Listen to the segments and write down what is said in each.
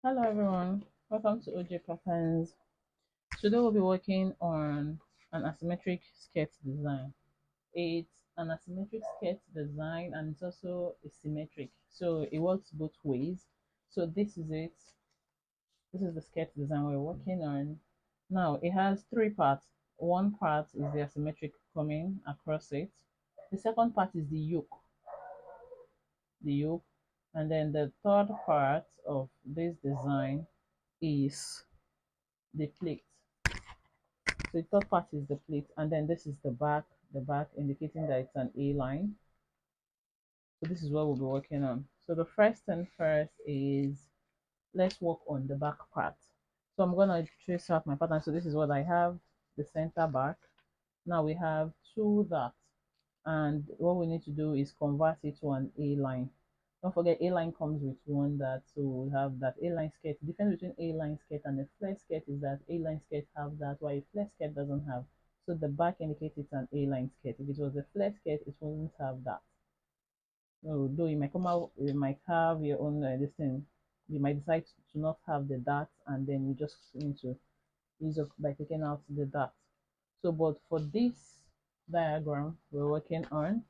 Hello everyone, welcome to OJ Patterns. Today we'll be working on an asymmetric skirt design. It's an asymmetric skirt design and it's also asymmetric, so it works both ways. So this is it. This is the skirt design we're working on. Now it has three parts. One part is the asymmetric coming across it. The second part is the yoke, and then the third part of this design is the plate. So the top part is the plate, and then this is the back indicating that it's an A line. So this is what we'll be working on. So the first thing first is let's work on the back part. So I'm gonna trace out my pattern. So this is what I have, the center back. Now we have two dots, and what we need to do is convert it to an A line. Don't forget A line comes with one dot, so we have that A line skirt. The difference between A line skirt and a flare skirt is that A line skirt have that, while a flare skirt doesn't have. So the back indicates it's an A line skirt. If it was a flare skirt, it wouldn't have that. So though you might come out, you might have your own this thing. You might decide to not have the dots, and then you just need to use up by taking out the dots. So, but for this diagram we're working on,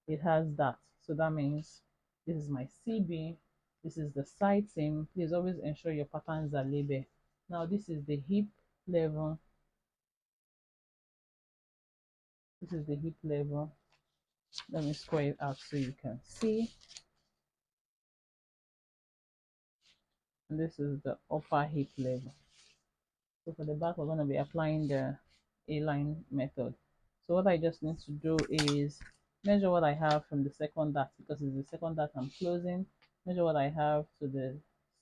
it has that. So that means this is my CB, this is the side seam. Please always ensure your patterns are labeled. Now this is the hip level. This is the hip level. Let me square it out so you can see. And this is the upper hip level. So for the back, we're going to be applying the A-line method. So what I just need to do is measure what I have from the second dot, because it's the second dot I'm closing. Measure what I have to the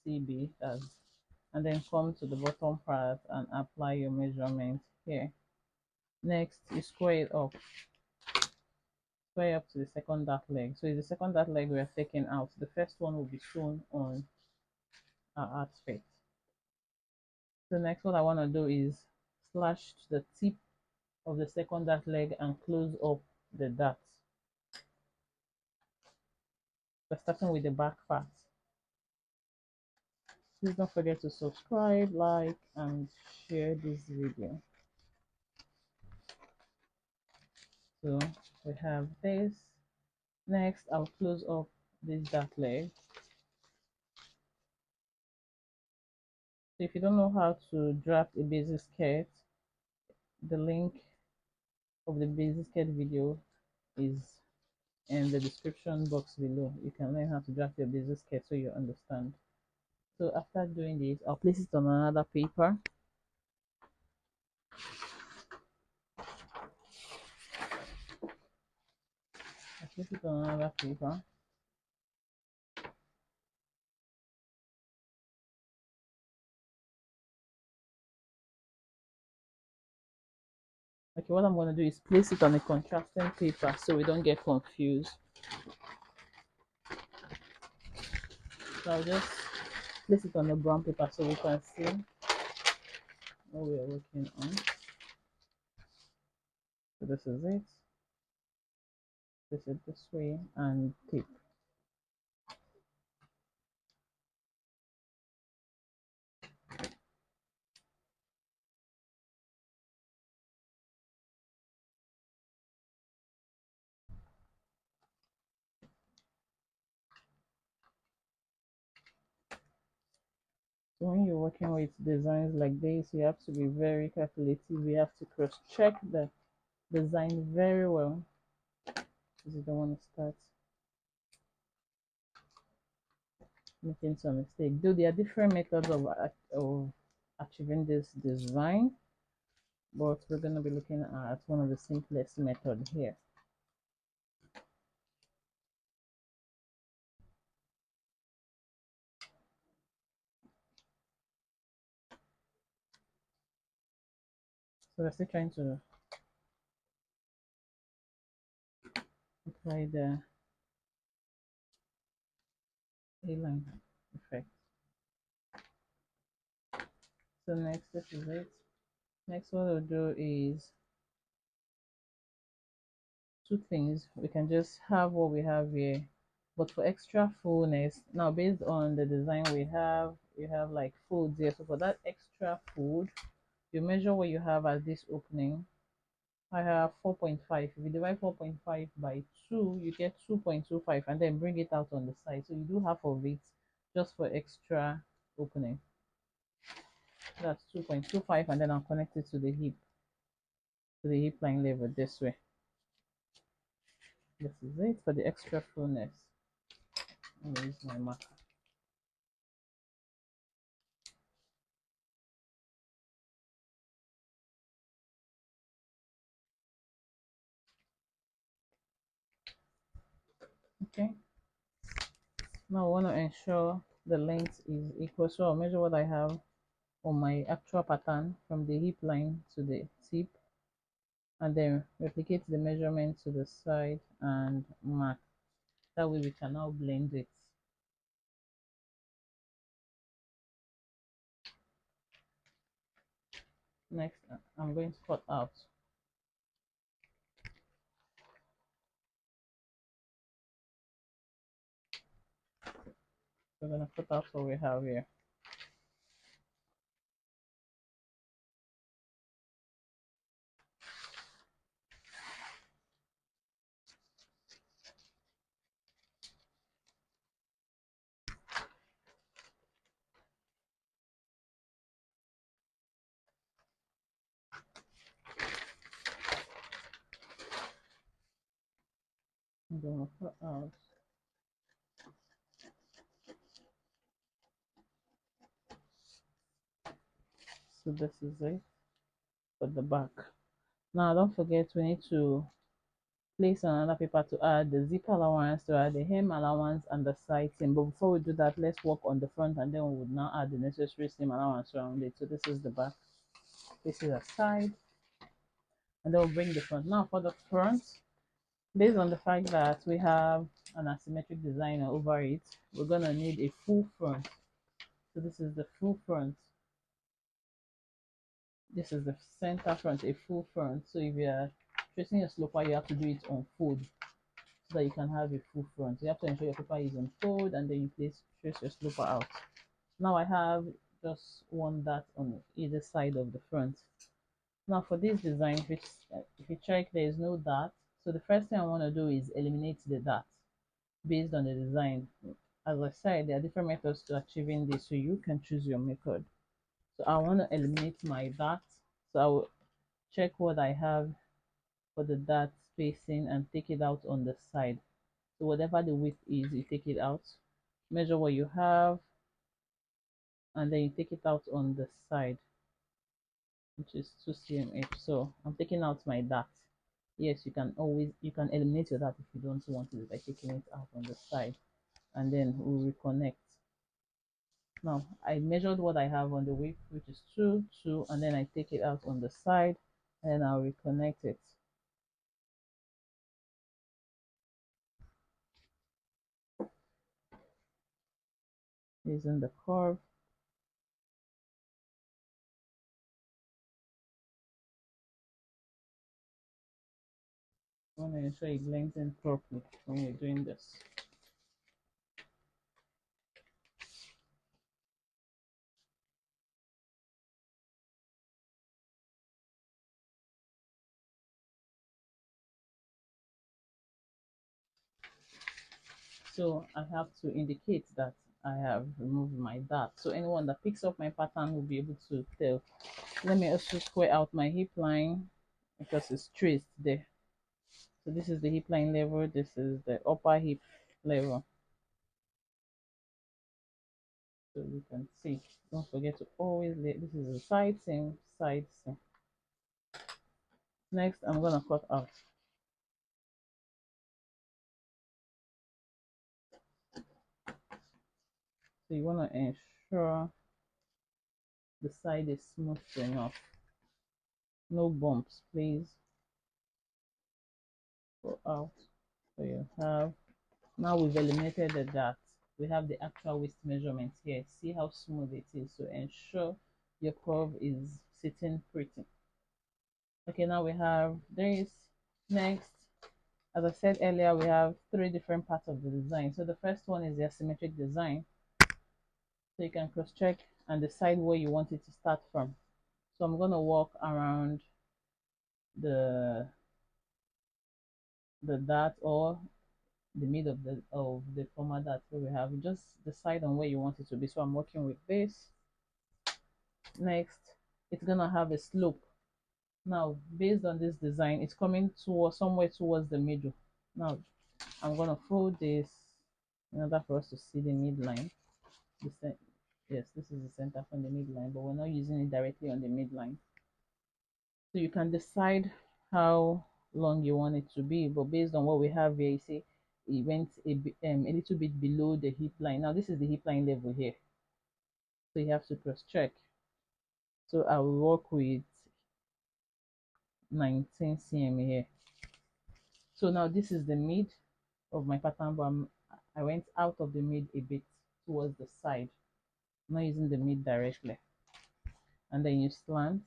CB, and then come to the bottom part and apply your measurement here. Next, you square it up. Square up to the second dot leg. So it's the second dot leg we are taking out. The first one will be shown on our outfit. So next, what I want to do is slash to the tip of the second dart leg and close up the darts. We're starting with the back part. Please don't forget to subscribe, like, and share this video. So we have this. Next, I'll close up this dart leg. So if you don't know how to draft a basic skirt, the link of the basic skirt video is in the description box below. You can learn how to draft your basic skirt so you understand. So after doing this, I'll place it on another paper. I'll place it on another paper. Okay, what I'm going to do is place it on a contrasting paper so we don't get confused. So I'll just place it on a brown paper so we can see what we are working on. So this is it. This is this way and tape. So when you're working with designs like this, you have to be very calculative. You have to cross-check the design very well because you don't want to start making some mistake. Though there are different methods of achieving this design, but we're going to be looking at one of the simplest method here. So we're still trying to apply the A-line effect. So next, this is it. Next, what we'll do is two things. We can just have what we have here, But for extra fullness, now based on the design we have, you have like folds here. So for that extra fold, you measure what you have as this opening. I have 4.5. If you divide 4.5 by 2, you get 2.25, and then bring it out on the side. So you do half of it just for extra opening. That's 2.25, and then I'll connect it to the hip line level this way. This is it for the extra fullness. I'm going to use my marker. Okay. Now I want to ensure the length is equal. So I'll measure what I have on my actual pattern from the hip line to the tip, and then replicate the measurement to the side and mark. That way we can now blend it. Next, I'm going to cut out. We're going to cut out what we have here. I'm going to cut out. So this is it for the back. Now don't forget, we need to place another paper to add the zip allowance, to add the hem allowance and the side seam. But before we do that, let's work on the front, and then we would now add the necessary seam allowance around it. So this is the back, this is the side, and then we'll bring the front. Now for the front, based on the fact that we have an asymmetric design over it, we're gonna need a full front. So this is the full front. This is the center front, a full front. So if you're tracing your sloper, you have to do it on fold so that you can have a full front. You have to ensure your paper is on fold, and then you trace your sloper out. Now I have just one dot on either side of the front. Now for this design, if you check, there is no dot. So the first thing I want to do is eliminate the dot based on the design. As I said, there are different methods to achieving this, so you can choose your method. So I want to eliminate my dot. So I will check what I have for the dot spacing and take it out on the side. So whatever the width is, you take it out, measure what you have, and then you take it out on the side, which is 2 cm. So I'm taking out my dot. Yes, you can eliminate your dot if you don't want it by taking it out on the side, and then we'll reconnect. Now I measured what I have on the width, which is 2, and then I take it out on the side, and then I'll reconnect it. Using the curve. I want to ensure it blends in properly when you're doing this. So I have to indicate that I have removed my dot. So anyone that picks up my pattern will be able to tell. Let me also square out my hip line because it's traced there. So this is the hip line level, this is the upper hip level. So you can see, don't forget to always this is the side seam, side seam. Next, I'm gonna cut out. So you want to ensure the side is smooth enough. No bumps, please. Go out. So you have, now we've eliminated the dot. We have the actual waist measurement here. See how smooth it is. So ensure your curve is sitting pretty. Okay, now we have this. Next, As I said earlier, we have three different parts of the design. So the first one is the asymmetric design. So you can cross check and decide where you want it to start from. So I'm going to walk around the dot or the mid of the former dot where we have. Just decide on where you want it to be. So I'm working with this. Next, it's gonna have a slope. Now, based on this design, it's coming towards somewhere towards the middle. Now, I'm gonna fold this in order for us to see the midline. Yes, this is the center from the midline, but we're not using it directly on the midline. So you can decide how long you want it to be, but based on what we have here, you see it went a little bit below the hip line. Now this is the hip line level here, so you have to cross check. So I will work with 19 cm here. So now this is the mid of my pattern, but I went out of the mid a bit towards the side, not using the mid directly. And then you slant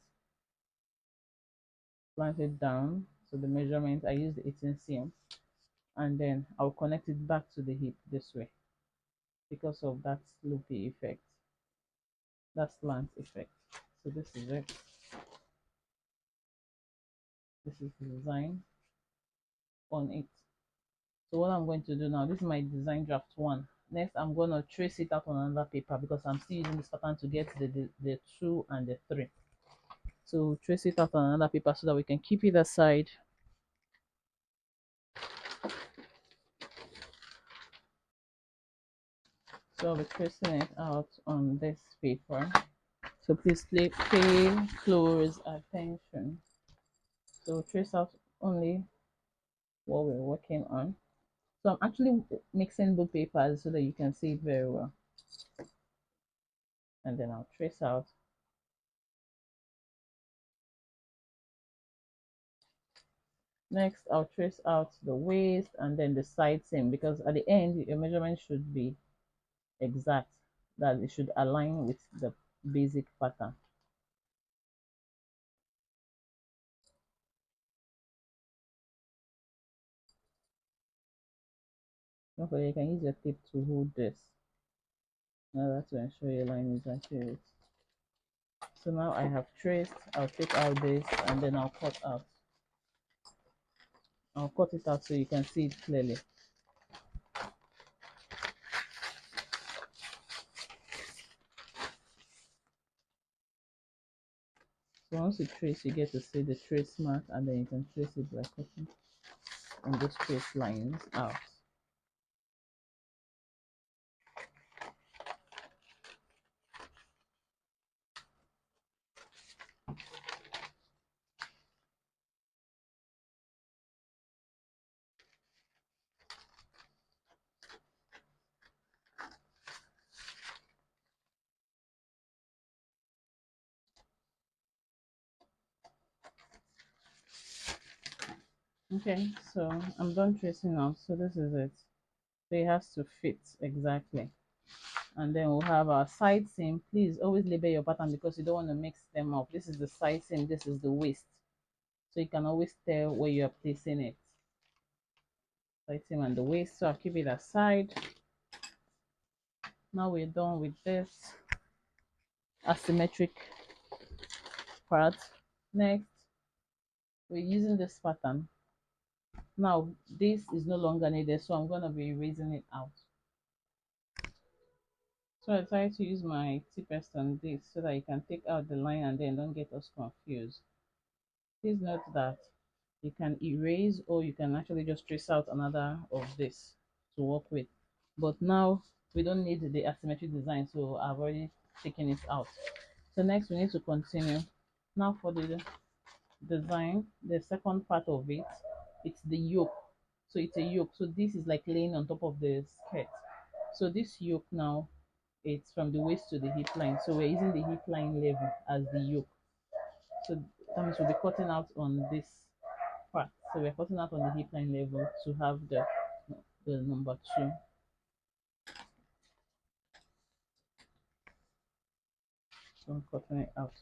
it down. So the measurement, I use the 18 cm, and then I'll connect it back to the hip this way because of that loopy effect, that slant effect. So this is it. This is the design on it. So what I'm going to do now, this is my design draft one. Next, I'm going to trace it out on another paper because I'm still using this pattern to get the 2 and the 3. So trace it out on another paper so that we can keep it aside. So I'll be tracing it out on this paper. So please pay close attention. So trace out only what we're working on. So I'm actually mixing both papers so that you can see it very well. And then I'll trace out. Next, I'll trace out the waist and then the side seam, because at the end, your measurement should be exact, that it should align with the basic pattern. Okay, you can use your tape to hold this. Now that's to ensure your line is accurate. So now I have traced, I'll take out this and then I'll cut out. I'll cut it out so you can see it clearly. So once you trace, you get to see the trace mark, and then you can trace it by cutting on those trace lines out. Okay, so I'm done tracing out. So this is it. So it has to fit exactly. And then we'll have our side seam. Please always label your pattern because you don't want to mix them up. This is the side seam, this is the waist. So you can always tell where you are placing it. Side seam and the waist. So I'll keep it aside. Now we're done with this asymmetric part. Next, we're using this pattern. Now this is no longer needed, so I'm going to be erasing it out. So I try to use my T-Pest on this so that you can take out the line and then don't get us confused. Please note that you can erase or you can actually just trace out another of this to work with. But now we don't need the asymmetric design, so I've already taken it out. So next we need to continue. Now for the design, the second part of it, it's the yoke. So it's a yoke. So this is like laying on top of the skirt. So this yoke now, it's from the waist to the hip line. So we're using the hip line level as the yoke. So that means we'll be cutting out on this part. So we're cutting out on the hip line level to have the number 2. So I'm cutting it out.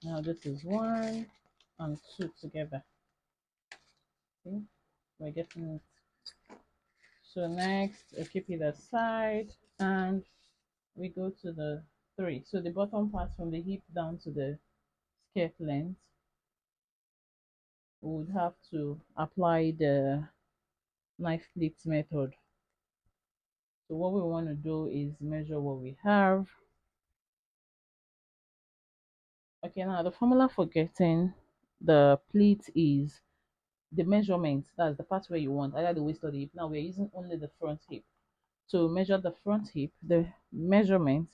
Now this is 1 and 2 together. See, we're getting it. So next, we keep it aside and we go to the 3. So the bottom part from the hip down to the skirt length, we would have to apply the knife pleats method. So what we want to do is measure what we have. Okay, now the formula for getting the pleat is the measurement. That's the part where you want, either the waist or the hip. Now we're using only the front hip. To measure the front hip, the measurement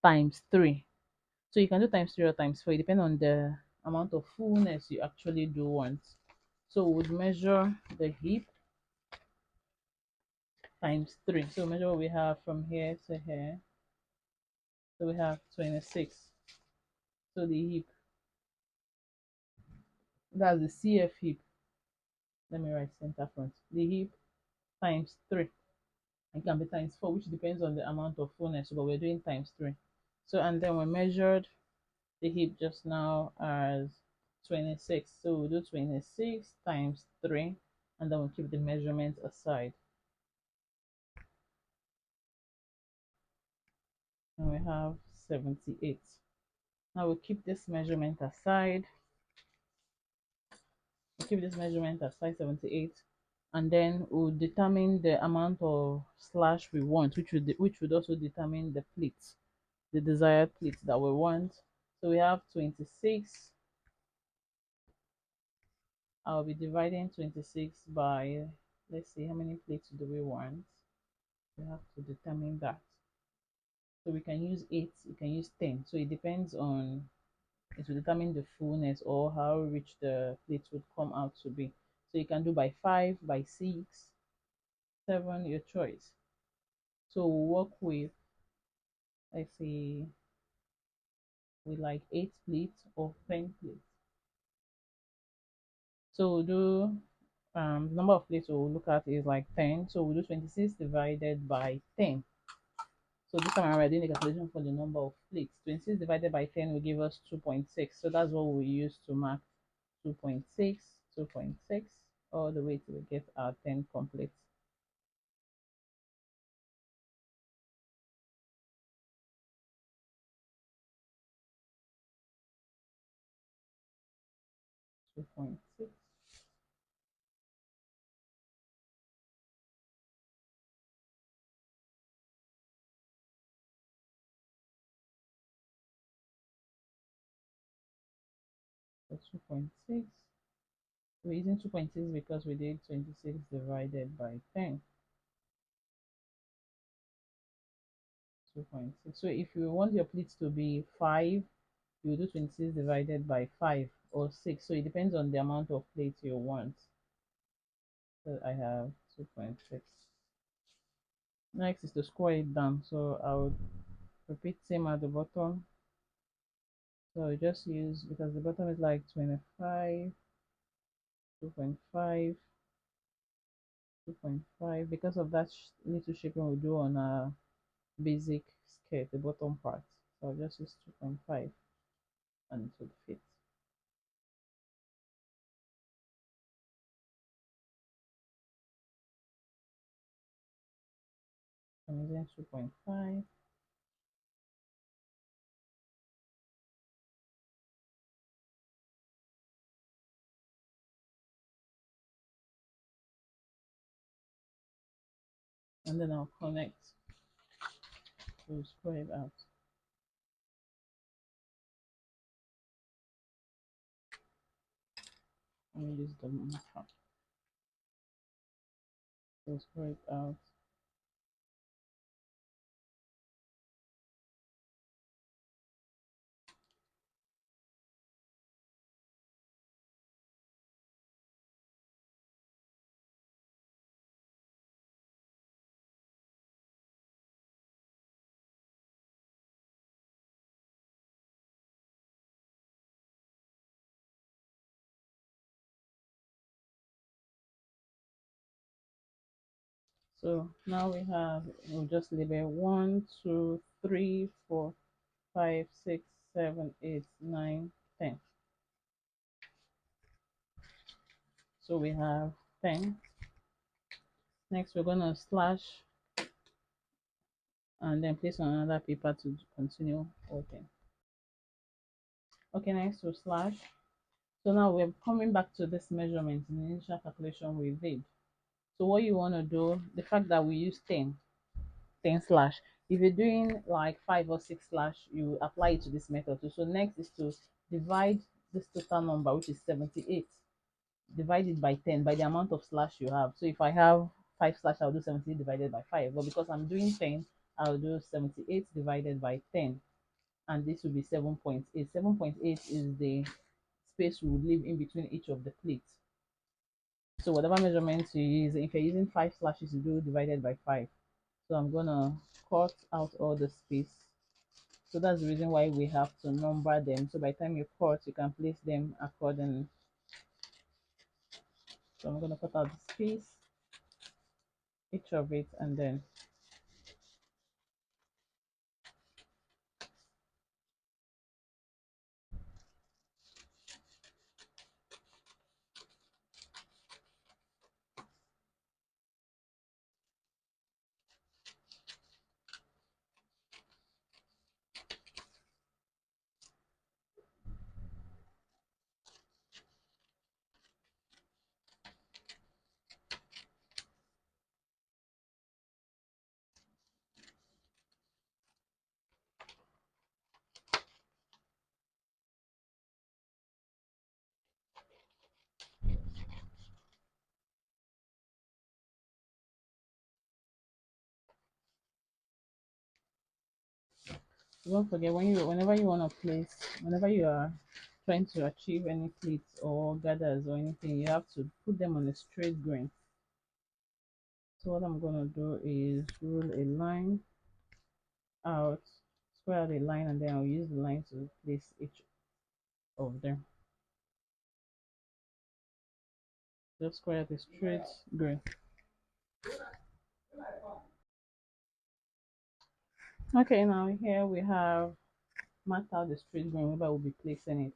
times 3. So you can do times 3 or times 4, depending on the amount of fullness you actually do want. So we would measure the hip times 3. So measure what we have from here to here. So we have 26. So the hip, that's the CF hip. Let me write center front. The hip times 3. It can be times 4, which depends on the amount of fullness, but we're doing times 3. So, and then we measured the hip just now as 26. So we'll do 26 times 3, and then we'll keep the measurement aside. And we have 78. Now we'll keep this measurement aside. We'll keep this measurement aside, 78. And then we'll determine the amount of slash we want, which would also determine the pleats, the desired pleats that we want. So we have 26. I'll be dividing 26 by, let's see, how many pleats do we want? We have to determine that. So we can use 8, you can use 10. So it depends on, it will determine the fullness or how rich the pleats would come out to be. So you can do by 5, by 6, 7, your choice. So we'll work with, let's say, with like 8 pleats or 10 pleats. So we'll do the number of pleats we'll look at is like 10. So we'll do 26 divided by 10. So this time around, we're doing the calculation for the number of pleats. 26 divided by 10 will give us 2.6. So that's what we use to mark 2.6, 2.6, all the way till we get our 10 complete. Two point six. So 2.6. We're using 2.6 because we did 26 divided by 10. 2.6. So if you want your pleats to be 5, you do 26 divided by 5 or 6. So it depends on the amount of pleats you want. So I have 2.6. Next is to square it down. So I would repeat same at the bottom. So just use, because the bottom is like 25, 2.5, 2.5. Because of that little shaping we do on a basic skirt, the bottom part. So I'll just use 2.5 and it would fit. I'm using 2.5. And then I'll connect to square it out. Let me use the marker. So square it out. So now we'll just label 1, 2, 3, 4, 5, 6, 7, 8, 9, 10. So we have 10. Next, we're gonna slash and then place on another paper to continue working. Okay, next we'll slash. So now we're coming back to this measurement in the initial calculation we did. So what you want to do, the fact that we use 10 slash, if you're doing like 5 or 6 slash, you apply it to this method too. So next is to divide this total number, which is 78, divided by 10 by the amount of slash you have. So if I have 5 slash, I'll do 78 divided by 5, but because I'm doing 10, I'll do 78 divided by 10, and this will be 7.8. 7.8 is the space we will leave in between each of the pleats. So whatever measurements you use, if you're using 5 slashes, you do divided by 5. So I'm gonna cut out all the space. So that's the reason why we have to number them. So by the time you cut, you can place them accordingly. So I'm gonna cut out the space, each of it, and then don't forget whenever you want to place, whenever you are trying to achieve any pleats or gathers or anything, you have to put them on a straight grain. So what I'm gonna do is rule a line out, square out a line, and then I'll use the line to place each of them. Just square out a straight grain. Okay, now here we have marked out the straight grain where we'll be placing it.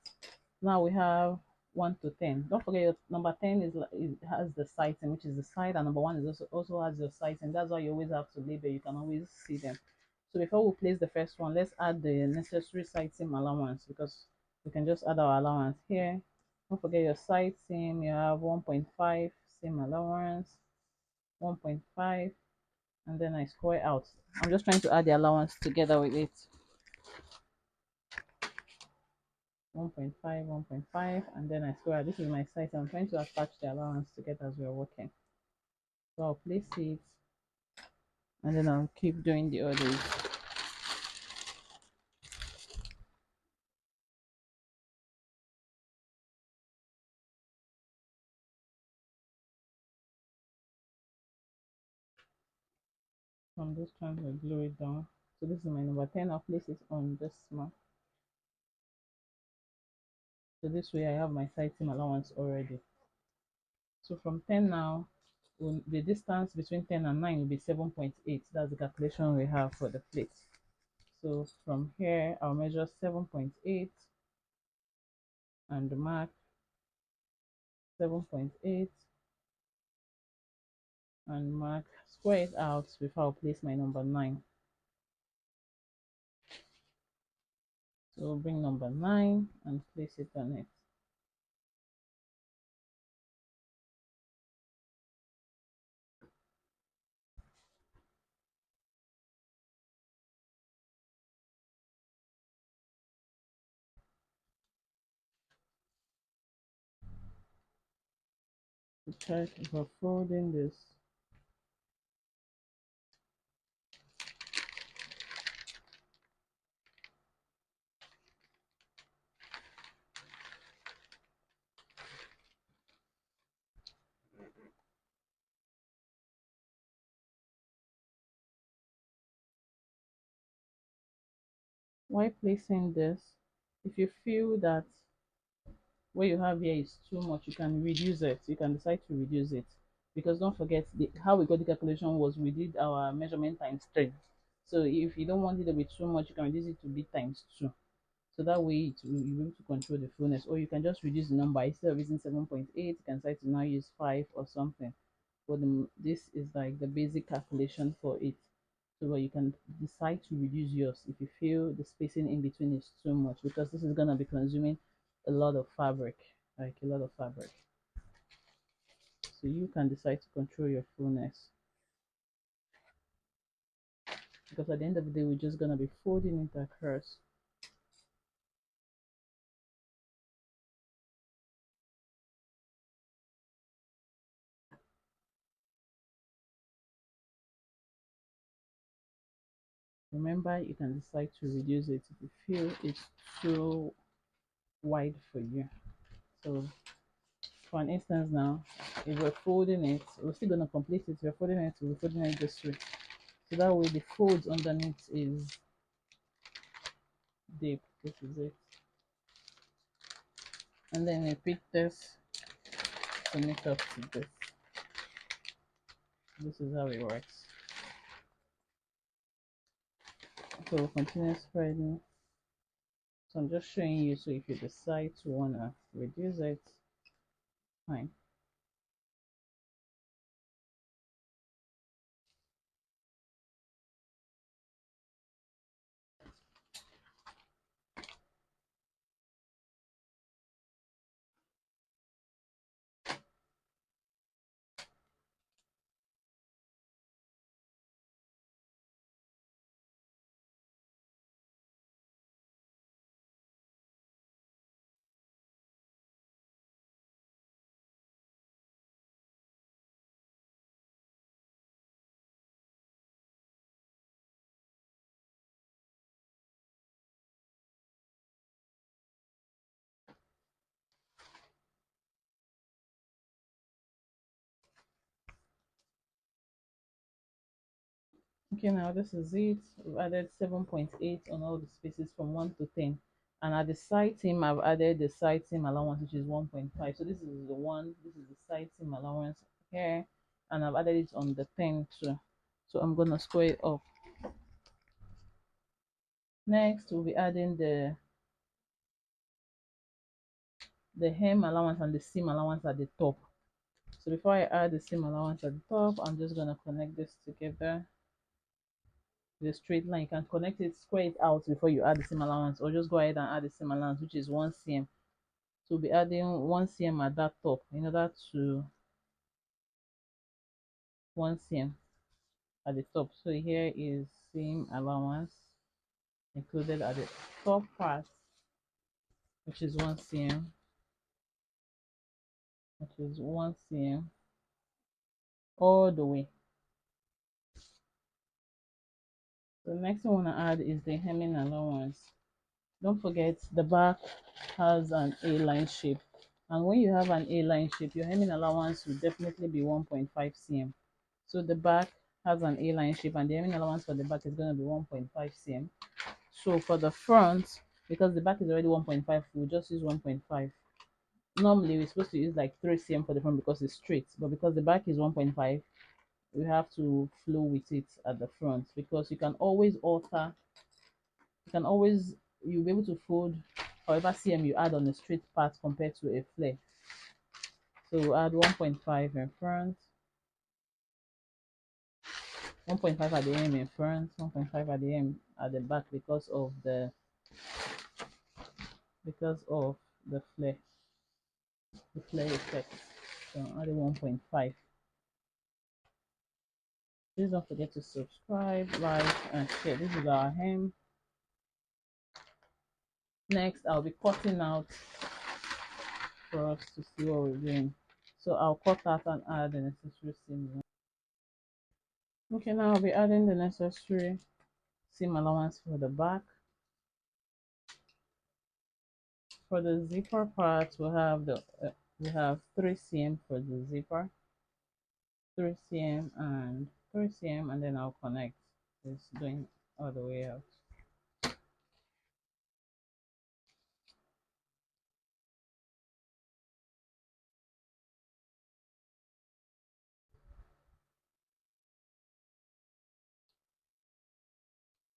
Now we have 1 to 10. Don't forget your number 10 it has the sighting, which is the side, and number 1 is also has your sighting. That's why you always have to label. You can always see them. So before we place the first one, let's add the necessary side seam allowance, because we can just add our allowance here. Don't forget your side seam. You have 1.5 seam allowance, 1.5, and then I square out. I'm just trying to add the allowance together with it. 1.5, 1.5, and then I square. This is my side. I'm trying to attach the allowance together as we're working. So I'll place it, and then I'll keep doing the others. So I'm just trying to glue it down. So this is my number 10. I'll place it on this mark. So this way I have my side seam allowance already. So from 10 now, the distance between 10 and 9 will be 7.8. That's the calculation we have for the plate. So from here, I'll measure 7.8 and mark 7.8 and mark, square it out before I'll place my number 9. So bring number 9 and place it on it. To check if we're folding this. While placing this, if you feel that what you have here is too much, you can reduce it. You can decide to reduce it, because don't forget how we got the calculation was we did our measurement times 3. So if you don't want it to be too much, you can reduce it to be times 2. So that way you'll be able to control the fullness, or you can just reduce the number. Instead of using 7.8, you can decide to now use 5 or something. But this is like the basic calculation for it. So you can decide to reduce yours if you feel the spacing in between is too much, because this is going to be consuming a lot of fabric, like a lot of fabric. So you can decide to control your fullness, because at the end of the day we're just going to be folding it across. Remember, you can decide to reduce it if you feel it's too wide for you. So for an instance now, if we're folding it, we're still going to complete it. We're folding it this way. So that way the folds underneath is deep. This is it. And then we pick this to meet up to this. This is how it works. So we'll continue spreading. So I'm just showing you, so if you decide to wanna reduce it, fine. Okay, now this is it. We've added 7.8 on all the spaces from 1 to 10. And at the side seam, I've added the side seam allowance, which is 1.5. So this is the one, this is the side seam allowance here. And I've added it on the 10 too. So I'm going to square it up. Next, we'll be adding the hem allowance and the seam allowance at the top. So before I add the seam allowance at the top, I'm just going to connect this together. The straight line, you can connect it, square it out before you add the seam allowance, or just go ahead and add the seam allowance, which is 1 cm. So we'll be adding 1 cm at that top in order to 1 cm at the top. So here is seam allowance included at the top part, which is 1 cm, which is 1 cm all the way. So the next thing I want to add is the hemming allowance. Don't forget the back has an A-line shape, and when you have an A-line shape, your hemming allowance will definitely be 1.5 cm. So the back has an A-line shape, and the hemming allowance for the back is going to be 1.5 cm. So for the front, because the back is already 1.5, we'll just use 1.5. Normally we're supposed to use like 3 cm for the front because it's straight, but because the back is 1.5, we have to flow with it at the front, because you can always alter, you'll be able to fold however cm you add on a straight part compared to a flare. So we'll add 1.5 in front, 1.5 at the hem in front, 1.5 at the hem at the back, because of the flare, the flare effect. So I'm adding 1.5. Please don't forget to subscribe, like, and share. This is our hem. Next, I'll be cutting out for us to see what we're doing. So I'll cut out and add the necessary seam. Okay, now I'll be adding the necessary seam allowance for the back. For the zipper part, we have 3 cm for the zipper, 3 cm and 3 cm, and then I'll connect this going all the way out.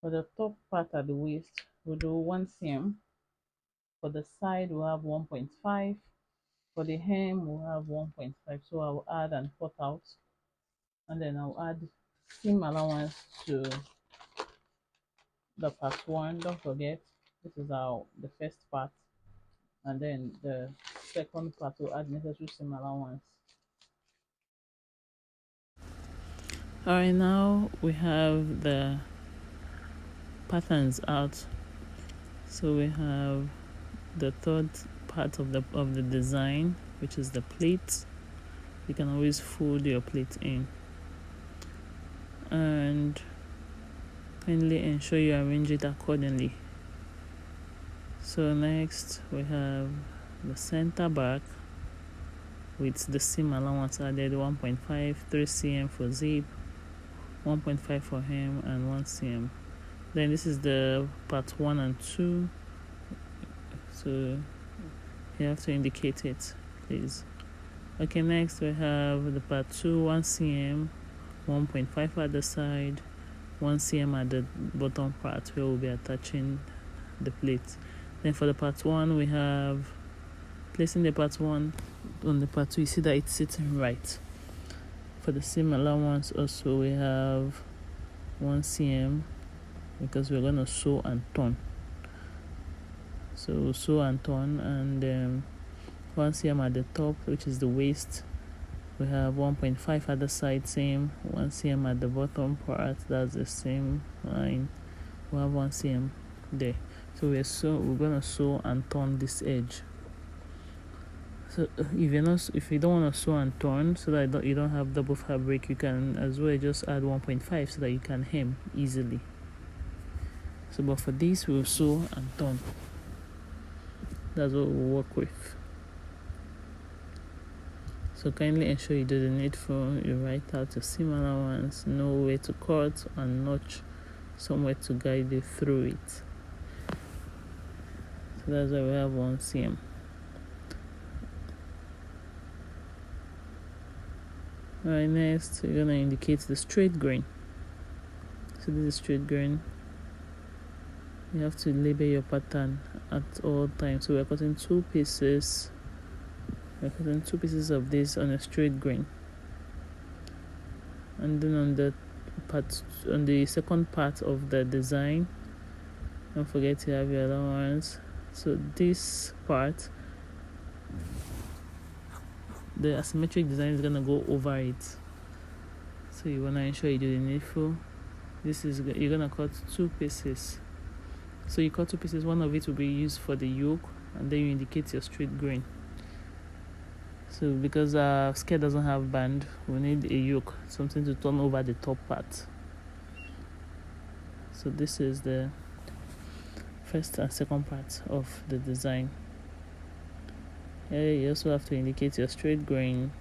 For the top part at the waist, we'll do 1 cm. For the side, we'll have 1.5. For the hem, we'll have 1.5. So I'll add and cut out, and then I'll add seam allowance to the part one. Don't forget, this is our the first part, and then the second part will add necessary seam allowance. All right, now we have the patterns out. So we have the third part of the design, which is the pleats. You can always fold your pleat in, and kindly ensure you arrange it accordingly. So next we have the center back with the seam allowance added, 1.5, 3 cm for zip, 1.5 for hem, and 1 cm. Then this is the part 1 and 2, so you have to indicate it, please. Okay, next we have the part 2, 1 cm, 1.5 at the side, 1 cm at the bottom part where we'll be attaching the plate. Then for the part 1, we have placing the part 1 on the part 2. You see that it's sitting right. For the seam allowance also, we have 1 cm because we're going to sew and turn. So sew and turn, and 1 cm at the top, which is the waist. We have 1.5 at the side, same. 1 cm at the bottom part, that's the same line. We have 1 cm there. So we're gonna sew and turn this edge. So if you don't want to sew and turn, so that you don't have double fabric, you can as well just add 1.5 so that you can hem easily. So but for this, we'll sew and turn. That's what we'll work with. So kindly ensure you do the needful. You write out your seam allowance, know where to cut, and notch somewhere to guide you through it. So that's why we have 1 cm. Alright, next we're gonna indicate the straight grain. So this is straight grain. You have to label your pattern at all times. So we're cutting 2 pieces. We're cutting 2 pieces of this on a straight grain, and then on the second part of the design, don't forget to have your allowance. So this part, the asymmetric design is gonna go over it. So you wanna ensure you do the needful. You're gonna cut 2 pieces. So you cut 2 pieces. One of it will be used for the yoke, and then you indicate your straight grain. So because our skirt doesn't have band, we need a yoke, something to turn over the top part. So this is the first and second part of the design. Here you also have to indicate your straight grain.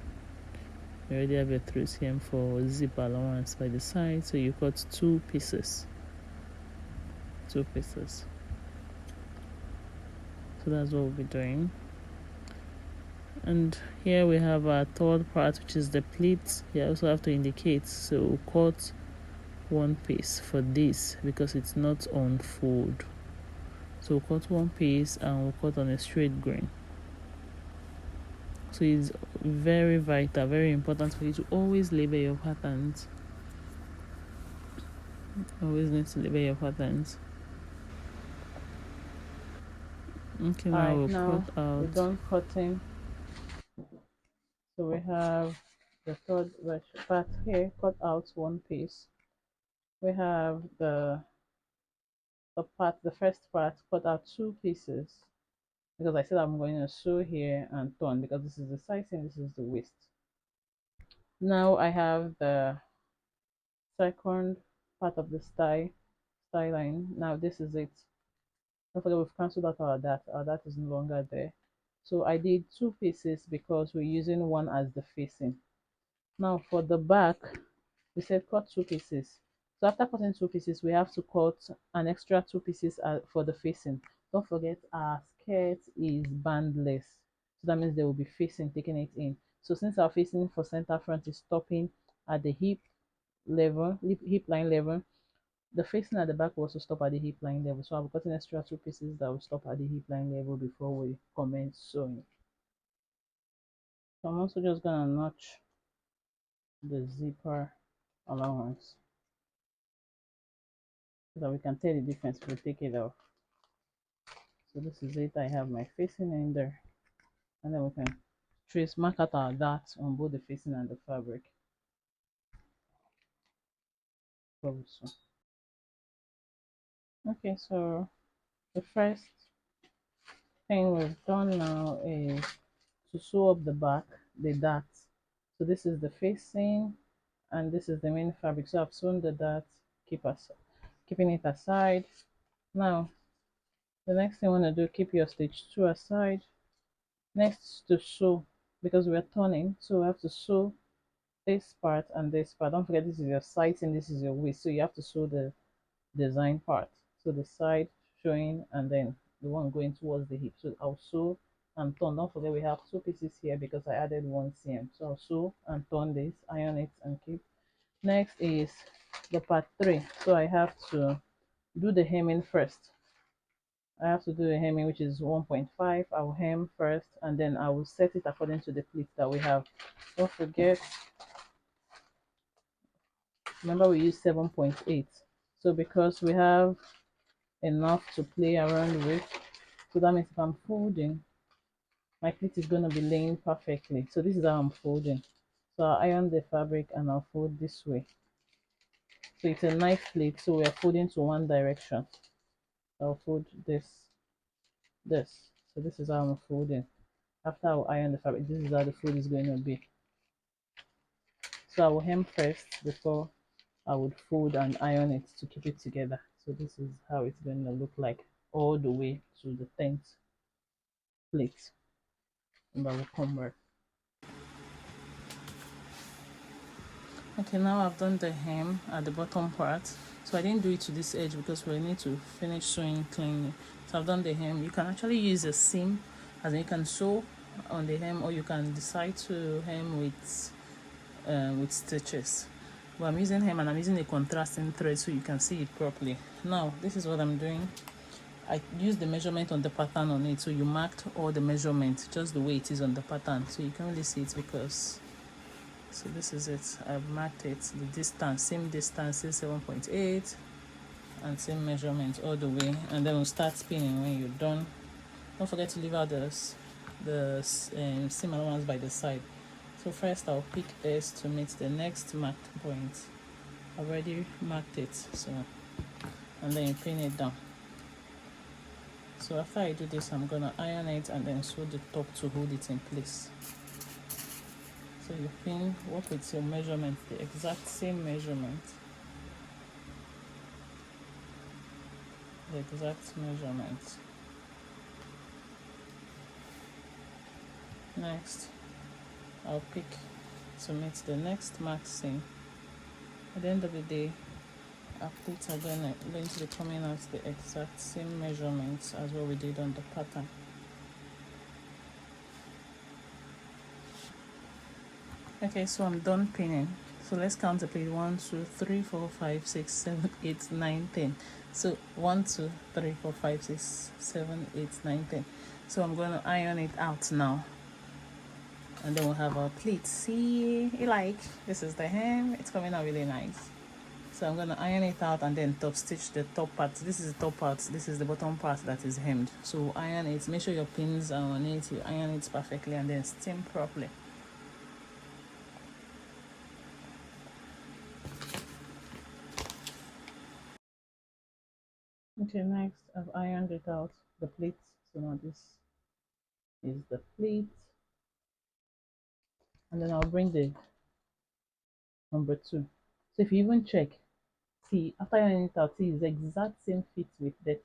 You already have your 3 cm for zip allowance by the side, so you cut 2 pieces. 2 pieces. So that's what we'll be doing. And here we have our third part, which is the pleats. You also have to indicate, so we'll cut 1 piece for this because it's not on fold. So we'll cut 1 piece and we'll cut on a straight grain. So it's very vital, very important for you to always label your patterns. Always need to label your patterns. Okay, now we'll cut out. We're done cutting. So we have the third part here, cut out 1 piece. We have the first part, cut out 2 pieces, because I said I'm going to sew here and turn, because this is the side seam, this is the waist. Now I have the second part of the style line. Now this is it. Don't forget, we've cancelled out our dart is no longer there. So I did 2 pieces because we're using one as the facing. Now for the back, we said cut 2 pieces. So after cutting 2 pieces, we have to cut an extra 2 pieces for the facing. Don't forget, our skirt is bandless, so that means they will be facing, taking it in. So since our facing for center front is stopping at the hip line level, the facing at the back will also stop at the hip line level. So I've gotten extra 2 pieces that will stop at the hip line level before we commence sewing. So I'm also just gonna notch the zipper allowance so that we can tell the difference if we take it off. So this is it. I have my facing in there, and then we can mark out our dots on both the facing and the fabric. Okay, so the first thing we've done now is to sew up the back, the dots. So this is the facing and this is the main fabric. So I've sewn the dots, keeping it aside. Now the next thing I want to do, keep your stitch 2 aside. Next, to sew, because we're turning, so we have to sew this part and this part. Don't forget, this is your side and this is your waist, so you have to sew the design part, so the side showing and then the one going towards the hip. So I'll sew and turn. Don't forget, we have 2 pieces here because I added 1 seam. So I'll sew and turn this, iron it and keep. Next is the part 3. So I have to do the hemming first. I have to do a hemming, which is 1.5. I will hem first and then I will set it according to the pleats that we have. Don't forget, remember we use 7.8. So because we have enough to play around with, so that means if I'm folding, my pleat is going to be laying perfectly. So this is how I'm folding. So I'll iron the fabric and I'll fold this way. So it's a knife pleat, so we're folding to one direction. I'll fold this. So this is how I'm folding. After I'll iron the fabric, this is how the fold is going to be. So I will hem first before I would fold and iron it to keep it together. So this is how it's going to look like all the way to the 10th pleat. And I will come back. Okay, now I've done the hem at the bottom part. So I didn't do it to this edge because we need to finish sewing cleanly. So I've done the hem. You can actually use a seam, as in you can sew on the hem, or you can decide to hem with stitches. But I'm using hem and I'm using a contrasting thread so you can see it properly. Now this is what I'm doing. I used the measurement on the pattern on it, so you marked all the measurement just the way it is on the pattern, so you can really see it because, so this is it. I've marked it, the distance, same distance is 7.8 and same measurement all the way, and then we'll start spinning when you're done. Don't forget to leave out the seam allowance by the side. So first I'll pick this to meet the next marked point. I've already marked it, so, and then you pin it down. So after I do this, I'm gonna iron it and then sew the top to hold it in place. So you pin, work with your measurement, the exact same measurement. The exact measurement. Next, I'll pick to meet the next mark seam. At the end of the day, our pleats are going to be coming out the exact same measurements as what we did on the pattern. Okay, so I'm done pinning. So let's count the pleat. 1, 2, 3, 4, 5, 6, 7, 8, 9, 10. So 1, 2, 3, 4, 5, 6, 7, 8, 9, 10. So I'm going to iron it out now. And then we'll have our pleat. See, this is the hem. It's coming out really nice. So I'm going to iron it out and then top stitch the top part. This is the top part, this is the bottom part that is hemmed. So iron it, make sure your pins are on it, you iron it perfectly and then steam properly. Okay, next I've ironed it out, the pleats. So now this is the pleat. And then I'll bring the number 2. So if you even check, see, after ironing it out, see, it's the exact same fit with this.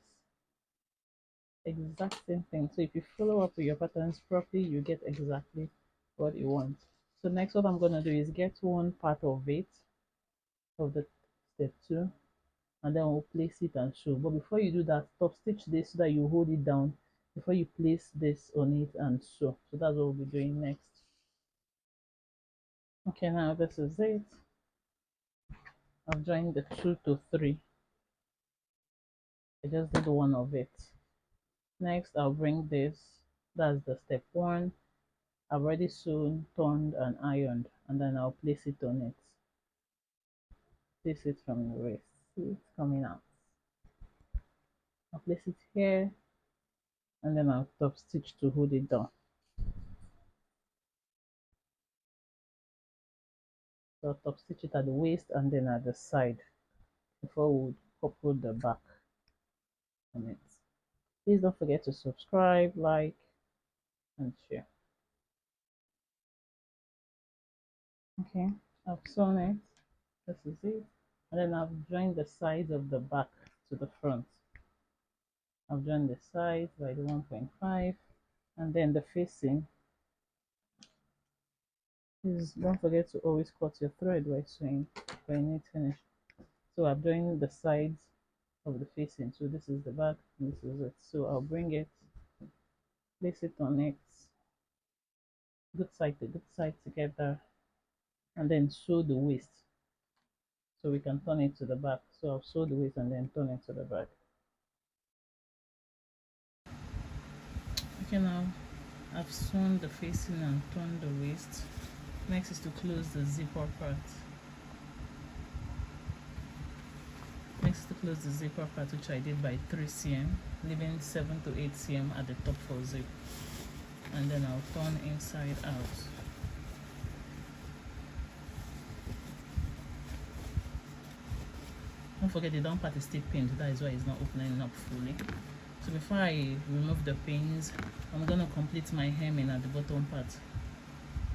Exact same thing. So if you follow up with your patterns properly, you get exactly what you want. So next, what I'm going to do is get one part of it, of the step 2, and then we'll place it and sew. But before you do that, top stitch this so that you hold it down before you place this on it and sew. So that's what we'll be doing next. Okay, now this is it. I've joined the 2 to 3 I just did one of it. Next, I'll bring this. That's the step one. I've already sewn, turned, and ironed, and then I'll place it on it. Place it from the wrist. See, it's coming out. I'll place it here, and then I'll top stitch to hold it down. So I'll top stitch it at the waist and then at the side before we couple the back on it. Please don't forget to subscribe, like, and share. Okay, I've sewn it. This is it. And then I've joined the sides of the back to the front. I've joined the sides by the 1.5, and then the facing. Please don't forget to always cut your thread while sewing when it's finished. So I've joined the sides of the facing. So this is the back, and this is it. So I'll bring it, place it on it, good side to good side together, and then sew the waist. So we can turn it to the back. So I'll sew the waist and then turn it to the back. Okay, now I've sewn the facing and turned the waist. Next is to close the zipper part. Next to close the zipper part, which I did by 3 cm, leaving 7 to 8 cm at the top for zip, and then I'll turn inside out. Don't forget the down part is still pinned, that is why it's not opening up fully. So before I remove the pins, I'm gonna complete my hemming at the bottom part.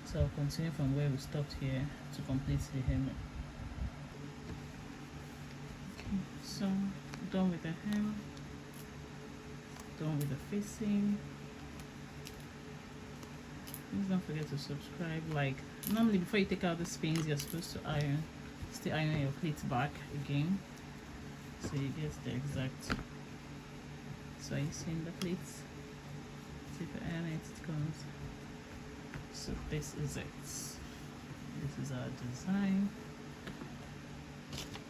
So I'll continue from where we stopped here to complete the hemming. Okay, so done with the hem, done with the facing. Please don't forget to subscribe, like. Normally before you take out the pins, you're supposed to iron, still iron your pleats back again, so you get the exact. So you see in the pleats, see if you iron it, it comes. So this is it. This is our design,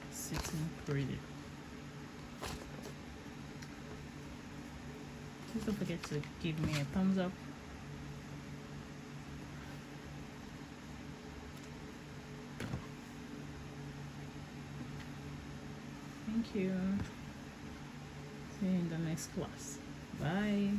sitting pretty. Please don't forget to give me a thumbs up. Thank you. See you in the next class. Bye.